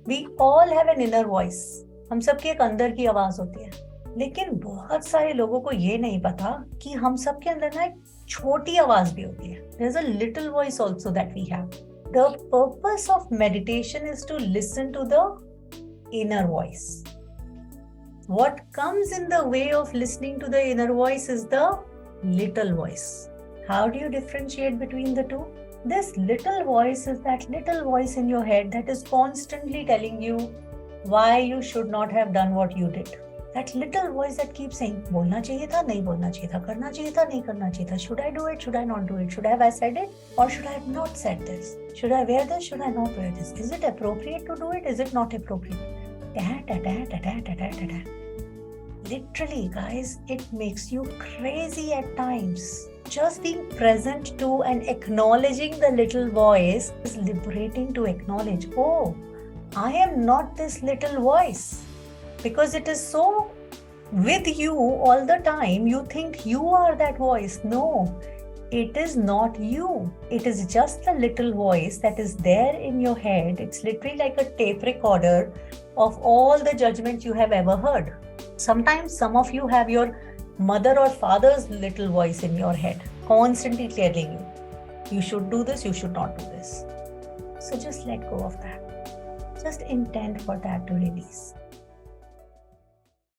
We all have an inner voice. हम सबकी एक अंदर की आवाज होती है, लेकिन बहुत सारे लोगों को ये नहीं पता कि हम सबके अंदर ना एक छोटी आवाज भी होती है. There's a little voice also that we have. The purpose of meditation is to listen to the inner voice. What comes in the way of listening to the inner voice is the little voice. How do you differentiate between the two? This little voice is that little voice in your head that is constantly telling you why you should not have done what you did. That little voice that keeps saying, बोलना चाहिए था, नहीं बोलना चाहिए था, करना चाहिए था, नहीं करना चाहिए था, should I do it, should I not do it, should I have said it or should I have not said this, should I wear this, should I not wear this, is it appropriate to do it, is it not appropriate. Literally, guys, it makes you crazy at times. Just being present to and acknowledging the little voice is liberating to acknowledge, oh, I am not this little voice. Because it is so with you all the time, you think you are that voice. No, it is not you. It is just the little voice that is there in your head. It's literally like a tape recorder of all the judgments you have ever heard. Sometimes some of you have your mother or father's little voice in your head, constantly telling you, you should do this, you should not do this. So just let go of that. Just intend for that to release.